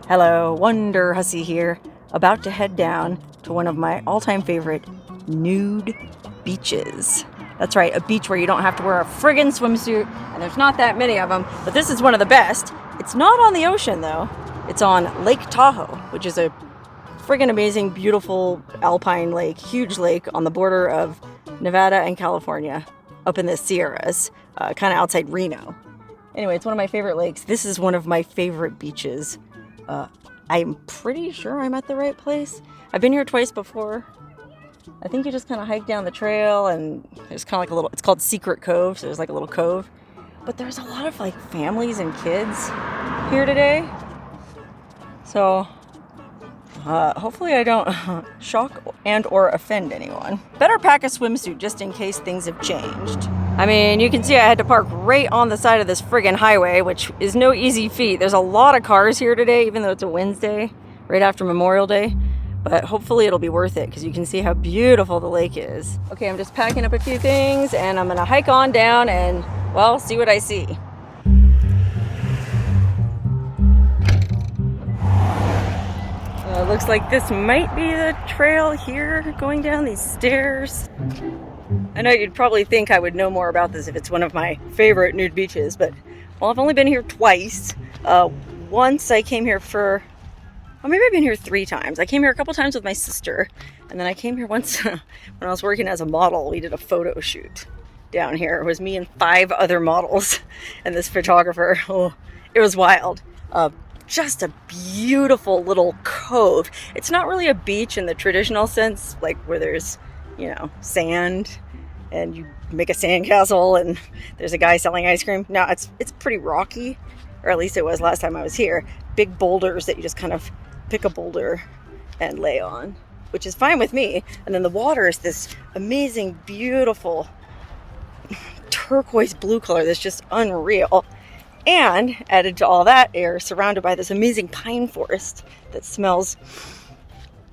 Hello, Wonderhussy here, about to head down to one of my all-time favorite nude beaches. That's right, a beach where you don't have to wear a friggin' swimsuit, and there's not that many of them, but this is one of the best. It's not on the ocean, though. It's on Lake Tahoe, which is a friggin' amazing, beautiful alpine lake, huge lake on the border of Nevada and California, up in the Sierras, kind of outside Reno. Anyway, it's one of my favorite lakes. This is one of my favorite beaches. I'm pretty sure I'm at the right place. I've been here twice before. I think you just kind of hike down the trail, and there's kind of like a little, it's called Secret Cove, so there's like a little cove. But there's a lot of like families and kids here today. So hopefully I don't shock and or offend anyone. Better pack a swimsuit just in case things have changed. I mean, you can see I had to park right on the side of this friggin' highway, which is no easy feat. There's a lot of cars here today, even though it's a Wednesday, right after Memorial Day. But hopefully it'll be worth it, because you can see how beautiful the lake is. Okay, I'm just packing up a few things, and I'm gonna hike on down and, well, see what I see. Looks like this might be the trail here, going down these stairs. I know you'd probably think I would know more about this if it's one of my favorite nude beaches, but, well, I've only been here twice. Once I came here for, well, maybe I've been here 3 times. I came here a couple times with my sister, and then I came here once when I was working as a model. We did a photo shoot down here. It was me and 5 other models and this photographer. Oh, it was wild. Just a beautiful little cove. It's not really a beach in the traditional sense, like where there's, you know, sand and you make a sandcastle and there's a guy selling ice cream. No, it's pretty rocky, or at least it was last time I was here. Big boulders that you just kind of pick a boulder and lay on, which is fine with me. And then the water is this amazing, beautiful turquoise blue color that's just unreal. And added to all that, you're surrounded by this amazing pine forest that smells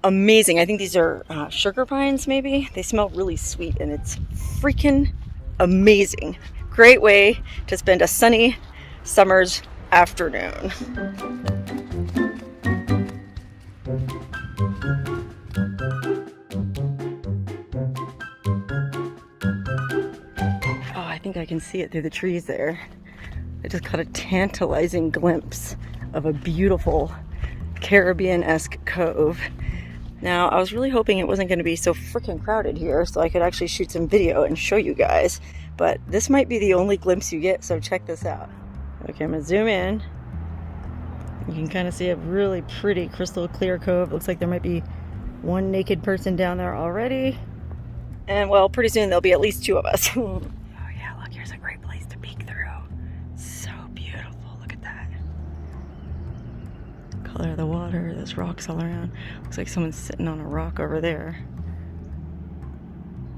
amazing. I think these are sugar pines, maybe. They smell really sweet, and it's freaking amazing. Great way to spend a sunny summer's afternoon. Oh, I think I can see it through the trees there. I just caught a tantalizing glimpse of a beautiful Caribbean-esque cove. Now, I was really hoping it wasn't going to be so freaking crowded here so I could actually shoot some video and show you guys. But this might be the only glimpse you get, so check this out. Okay, I'm going to zoom in. You can kind of see a really pretty crystal clear cove. Looks like there might be one naked person down there already. And, well, pretty soon there'll be at least 2 of us. Oh yeah, look, here's a great place to peek through. So beautiful, look at that. Color of the water, there's rocks all around. Looks like someone's sitting on a rock over there.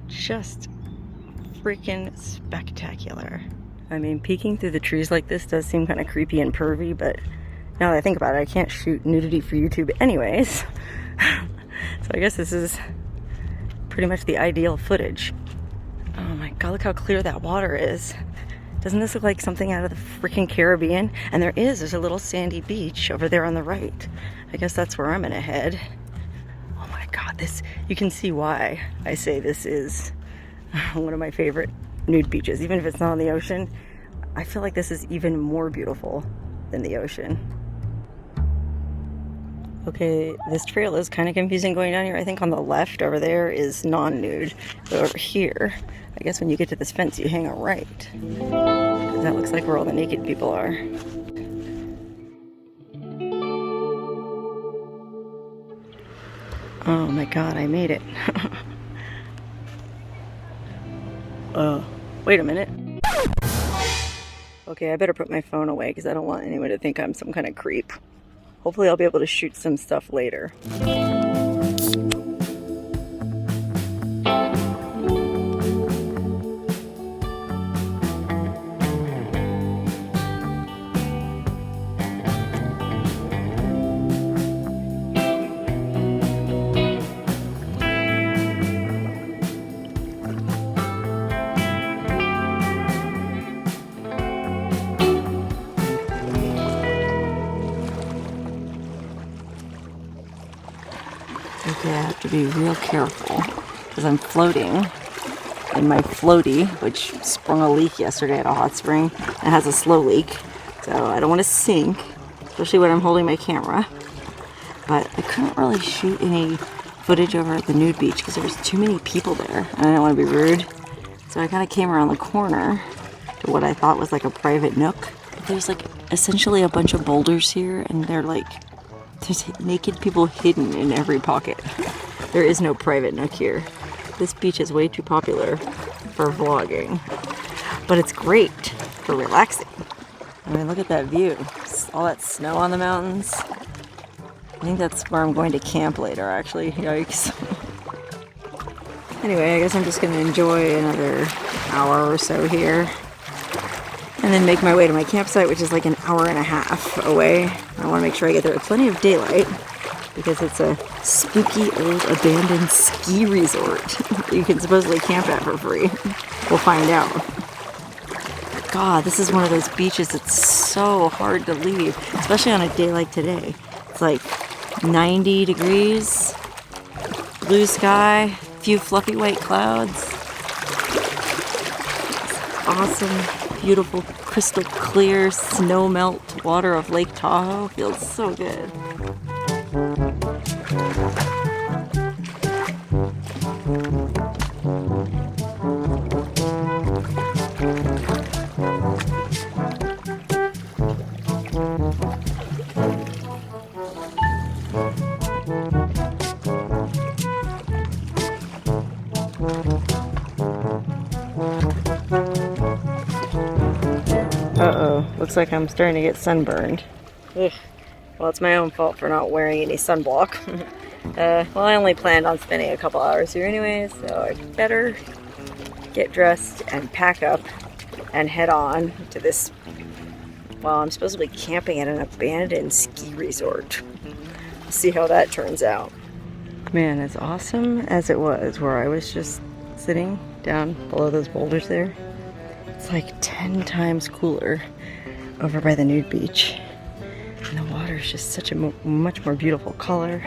Just freaking spectacular. I mean, peeking through the trees like this does seem kind of creepy and pervy, but now that I think about it, I can't shoot nudity for YouTube anyways. So I guess this is pretty much the ideal footage. Oh my god, look how clear that water is. Doesn't this look like something out of the freaking Caribbean? And there's a little sandy beach over there on the right. I guess that's where I'm gonna head. Oh my god, this, you can see why I say this is one of my favorite nude beaches. Even if it's not on the ocean, I feel like this is even more beautiful than the ocean. Okay, this trail is kind of confusing going down here. I think on the left over there is non-nude. But over here, I guess when you get to this fence, you hang a right. Because that looks like where all the naked people are. Oh my god, I made it. Wait a minute. Okay, I better put my phone away because I don't want anyone to think I'm some kind of creep. Hopefully I'll be able to shoot some stuff later. See, I have to be real careful because I'm floating in my floaty, which sprung a leak yesterday at a hot spring. It has a slow leak, so I don't want to sink, especially when I'm holding my camera. But I couldn't really shoot any footage over at the nude beach because there was too many people there. I didn't want to be rude, so I kind of came around the corner to what I thought was like a private nook. But there's like essentially a bunch of boulders here, and they're like, there's naked people hidden in every pocket. There is no private nook here. This beach is way too popular for vlogging, but it's great for relaxing. I mean, look at that view. All that snow on the mountains. I think that's where I'm going to camp later, actually. Yikes. Anyway, I guess I'm just going to enjoy another hour or so here and then make my way to my campsite, which is like an hour and a half away. I want to make sure I get there with plenty of daylight because it's a spooky old abandoned ski resort that you can supposedly camp at for free. We'll find out. God, this is one of those beaches that's so hard to leave, especially on a day like today. It's like 90 degrees, blue sky, few fluffy white clouds. It's awesome, beautiful, crystal clear snow melt water of Lake Tahoe. Feels so good. Uh-oh, looks like I'm starting to get sunburned. Ugh. Well, it's my own fault for not wearing any sunblock. Well, I only planned on spending a couple hours here anyway, so I better get dressed and pack up and head on to this. Well, I'm supposed to be camping at an abandoned ski resort. We'll see how that turns out. Man, as awesome as it was where I was just sitting down below those boulders there, it's like 10 times cooler over by the nude beach. And the water is just such a much more beautiful color.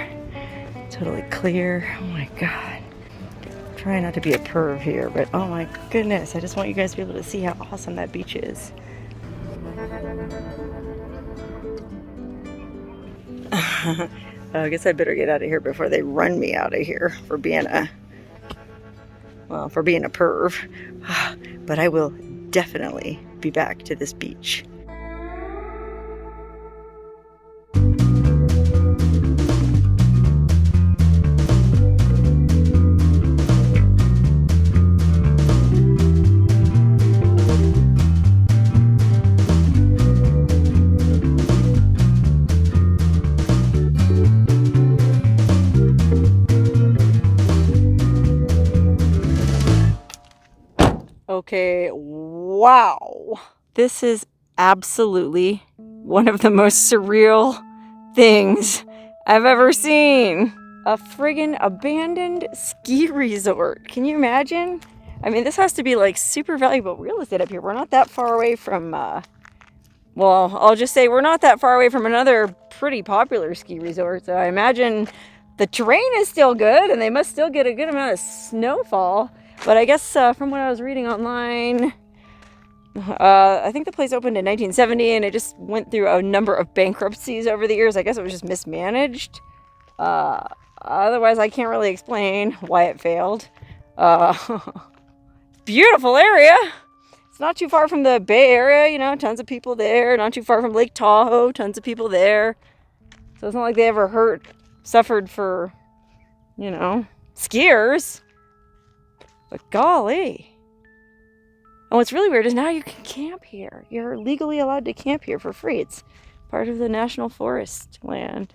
Totally clear. Oh my God. I'm trying not to be a perv here, but oh my goodness. I just want you guys to be able to see how awesome that beach is. I guess I better get out of here before they run me out of here for being a perv. But I will definitely be back to this beach. Okay, wow. This is absolutely one of the most surreal things I've ever seen. A friggin' abandoned ski resort. Can you imagine? I mean, this has to be like super valuable real estate up here. We're not that far away from, well, I'll just say we're not that far away from another pretty popular ski resort. So I imagine the terrain is still good and they must still get a good amount of snowfall. But I guess from what I was reading online, I think the place opened in 1970 and it just went through a number of bankruptcies over the years. I guess it was just mismanaged. Otherwise, I can't really explain why it failed. Beautiful area. It's not too far from the Bay Area, you know, tons of people there. Not too far from Lake Tahoe, tons of people there. So it's not like they ever suffered for, you know, skiers. But golly. And what's really weird is now you can camp here. You're legally allowed to camp here for free. It's part of the National Forest land.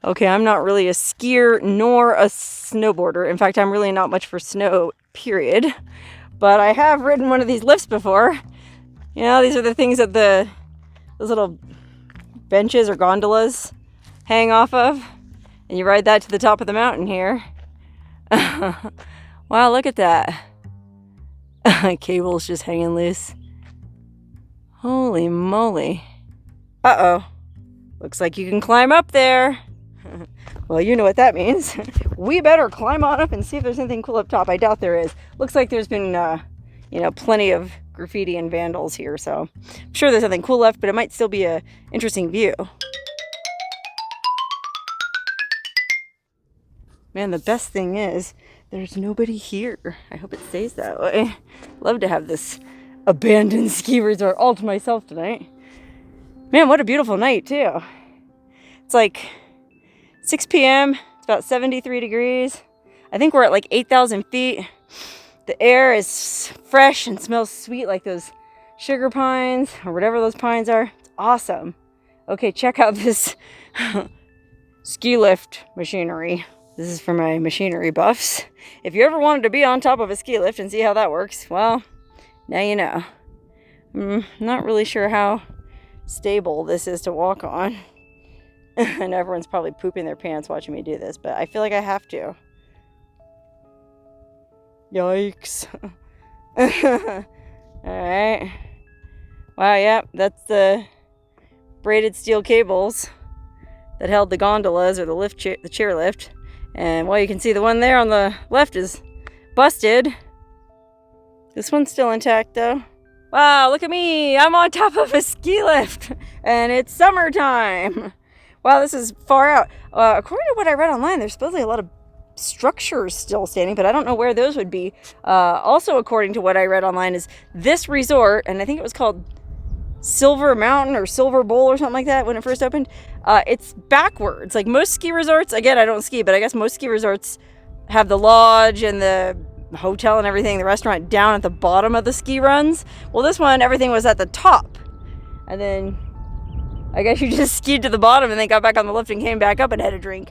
Okay, I'm not really a skier nor a snowboarder. In fact, I'm really not much for snow, period. But I have ridden one of these lifts before. You know, these are the things that those little benches or gondolas hang off of. And you ride that to the top of the mountain here. Wow, look at that. Cable's just hanging loose. Holy moly. Uh-oh. Looks like you can climb up there. Well, you know what that means. We better climb on up and see if there's anything cool up top. I doubt there is. Looks like there's been, plenty of graffiti and vandals here, so I'm sure there's nothing cool left, but it might still be a interesting view. Man, the best thing is there's nobody here. I hope it stays that way. Love to have this abandoned ski resort all to myself tonight. Man, what a beautiful night, too. It's like 6 p.m. It's about 73 degrees. I think we're at like 8,000 feet. The air is fresh and smells sweet like those sugar pines or whatever those pines are. It's awesome. Okay, check out this ski lift machinery. This is for my machinery buffs. If you ever wanted to be on top of a ski lift and see how that works, well, now you know. I'm not really sure how stable this is to walk on. And everyone's probably pooping their pants watching me do this, but I feel like I have to. Yikes. Alright. Wow, yeah, that's the braided steel cables that held the gondolas or the chairlift. And well, you can see the one there on the left is busted. This one's still intact though. Wow, look at me! I'm on top of a ski lift! And it's summertime! Wow, this is far out. According to what I read online, there's supposedly a lot of structures still standing, but I don't know where those would be. Also, according to what I read online, is this resort, and I think it was called Silver Mountain or Silver Bowl or something like that when it first opened. It's backwards. Like most ski resorts, again, I don't ski, but I guess most ski resorts have the lodge and the hotel and everything, the restaurant down at the bottom of the ski runs. Well, this one, everything was at the top. And then I guess you just skied to the bottom and then got back on the lift and came back up and had a drink.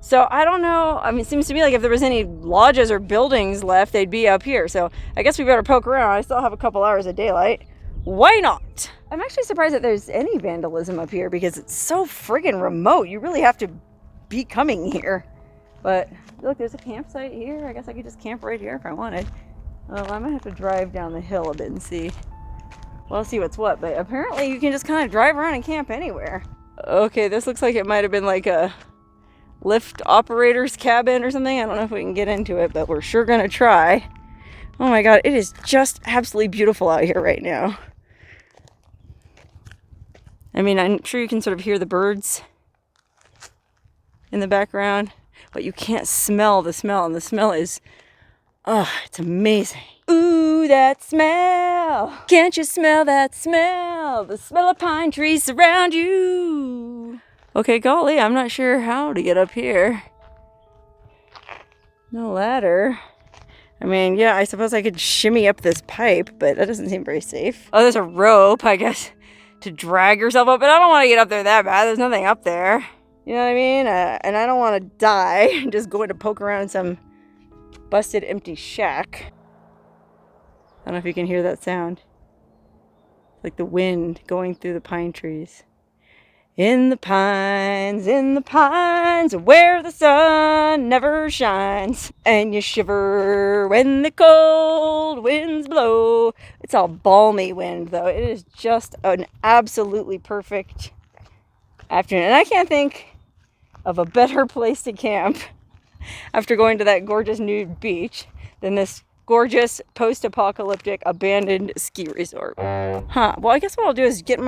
So I don't know. I mean, it seems to me like if there was any lodges or buildings left, they'd be up here. So I guess we better poke around. I still have a couple hours of daylight. Why not? I'm actually surprised that there's any vandalism up here because it's so friggin' remote. You really have to be coming here. But look, there's a campsite here. I guess I could just camp right here if I wanted. Well, I might have to drive down the hill a bit and see. Well, I'll see what's what. But apparently you can just kind of drive around and camp anywhere. Okay, this looks like it might have been like a lift operator's cabin or something. I don't know if we can get into it, but we're sure gonna try. Oh my god, it is just absolutely beautiful out here right now. I mean, I'm sure you can sort of hear the birds in the background, but you can't smell the smell, and the smell is, it's amazing. Ooh, that smell! Can't you smell that smell? The smell of pine trees surround you. Okay, golly, I'm not sure how to get up here. No ladder. I mean, yeah, I suppose I could shimmy up this pipe, but that doesn't seem very safe. Oh, there's a rope, I guess, to drag yourself up, but I don't want to get up there that bad. There's nothing up there. You know what I mean? And I don't want to die just going to poke around in some busted empty shack. I don't know if you can hear that sound. Like the wind going through the pine trees. In the pines, where the sun never shines, and you shiver when the cold winds blow. It's all balmy wind, though. It is just an absolutely perfect afternoon. And I can't think of a better place to camp after going to that gorgeous nude beach than this gorgeous post-apocalyptic abandoned ski resort. Huh. Well, I guess what I'll do is get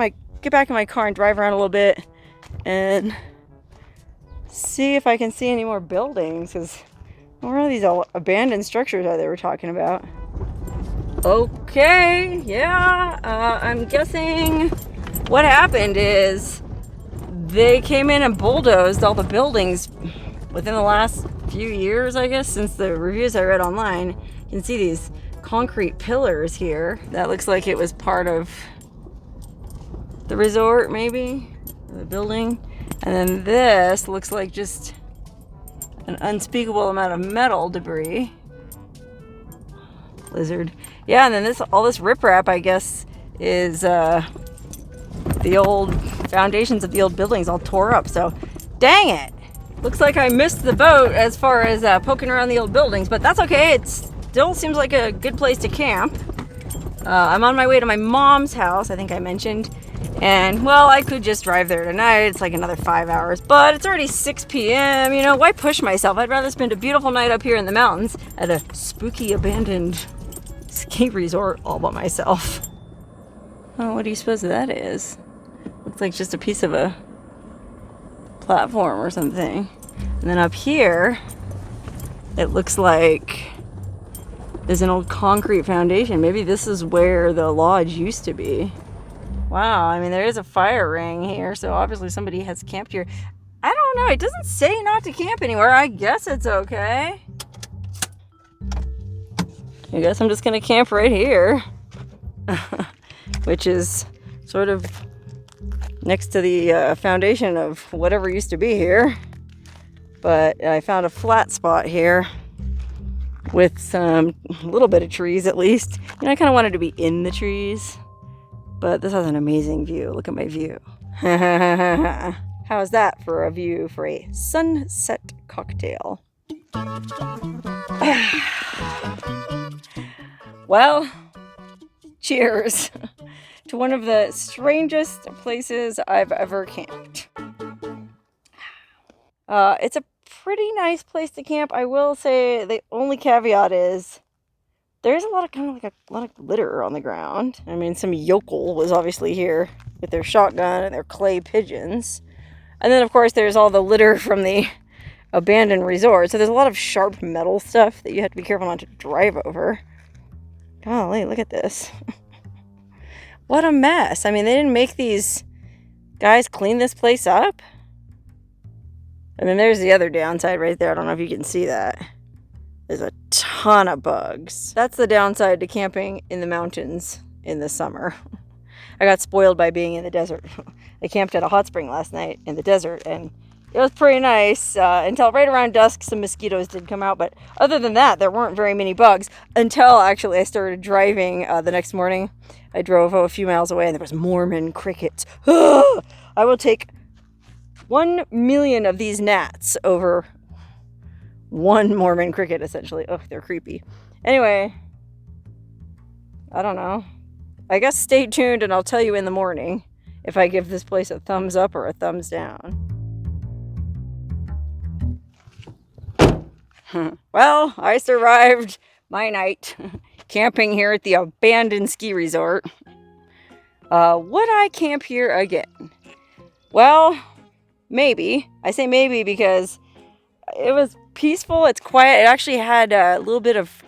back in my car and drive around a little bit and see if I can see any more buildings, because where are these all abandoned structures that they were talking about? Okay, yeah, I'm guessing what happened is they came in and bulldozed all the buildings within the last few years, I guess, since the reviews I read online. You can see these concrete pillars here. That looks like it was part of the resort, maybe, or the building. And then this looks like just an unspeakable amount of metal debris. Lizard. Yeah, and then all this riprap, I guess, is the old foundations of the old buildings all tore up. So, dang it! Looks like I missed the boat as far as poking around the old buildings, but that's okay. It still seems like a good place to camp. I'm on my way to my mom's house, I think I mentioned. And, well, I could just drive there tonight. It's like another 5 hours. But it's already 6 p.m. You know, why push myself? I'd rather spend a beautiful night up here in the mountains at a spooky, abandoned ski resort all by myself. Oh, what do you suppose that is? Looks like just a piece of a platform or something. And then up here, it looks like there's an old concrete foundation. Maybe this is where the lodge used to be. Wow, I mean, there is a fire ring here, so obviously somebody has camped here. I don't know, it doesn't say not to camp anywhere. I guess it's okay. I guess I'm just gonna camp right here. Which is sort of next to the foundation of whatever used to be here. But I found a flat spot here with some little bit of trees at least. You know, I kind of wanted to be in the trees, but this has an amazing view. Look at my view. How's that for a view for a sunset cocktail? Well, cheers to one of the strangest places I've ever camped. It's a pretty nice place to camp. I will say the only caveat is there's a lot of a lot of litter on the ground. I mean, some yokel was obviously here with their shotgun and their clay pigeons. And then, of course, there's all the litter from the abandoned resort. So there's a lot of sharp metal stuff that you have to be careful not to drive over. Golly, look at this. What a mess. I mean, they didn't make these guys clean this place up. And then there's the other downside right there. I don't know if you can see that. There's a ton of bugs. That's the downside to camping in the mountains in the summer. I got spoiled by being in the desert. I camped at a hot spring last night in the desert, and it was pretty nice until right around dusk some mosquitoes did come out. But other than that, there weren't very many bugs until actually I started driving the next morning. I drove a few miles away and there was Mormon crickets. I will take 1 million of these gnats over one Mormon cricket, essentially. Oh, they're creepy. Anyway, I don't know. I guess stay tuned and I'll tell you in the morning if I give this place a thumbs up or a thumbs down. Well, I survived my night camping here at the abandoned ski resort. Would I camp here again? Well, maybe. I say maybe because it was peaceful. It's quiet. It actually had a little bit of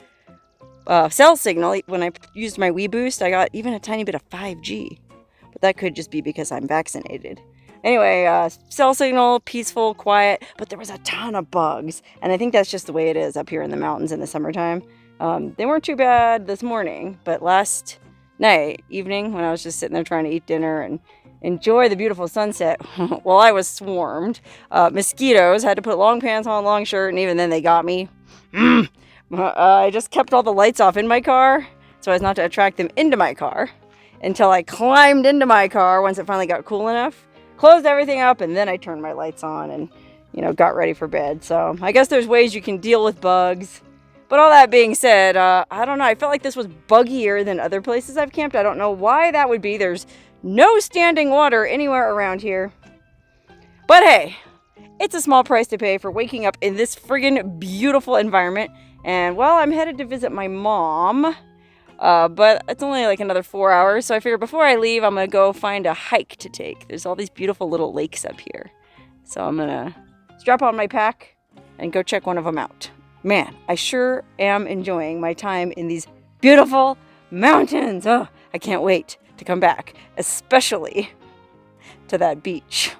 cell signal. When I used my Wii Boost, I got even a tiny bit of 5G. But that could just be because I'm vaccinated. Anyway, cell signal, peaceful, quiet, but there was a ton of bugs. And I think that's just the way it is up here in the mountains in the summertime. They weren't too bad this morning, but last night, evening, when I was just sitting there trying to eat dinner and enjoy the beautiful sunset, well, I was swarmed. Mosquitoes, had to put long pants on, long shirt, and even then they got me. I just kept all the lights off in my car so as not to attract them into my car until I climbed into my car once it finally got cool enough. Closed everything up, and then I turned my lights on and, you know, got ready for bed. So I guess there's ways you can deal with bugs. But all that being said, I don't know. I felt like this was buggier than other places I've camped. I don't know why that would be. There's no standing water anywhere around here. But hey, it's a small price to pay for waking up in this friggin' beautiful environment. And, well, I'm headed to visit my mom. But it's only like another 4 hours, so I figured before I leave, I'm going to go find a hike to take. There's all these beautiful little lakes up here. So I'm going to strap on my pack and go check one of them out. Man, I sure am enjoying my time in these beautiful mountains. Oh, I can't wait to come back, especially to that beach.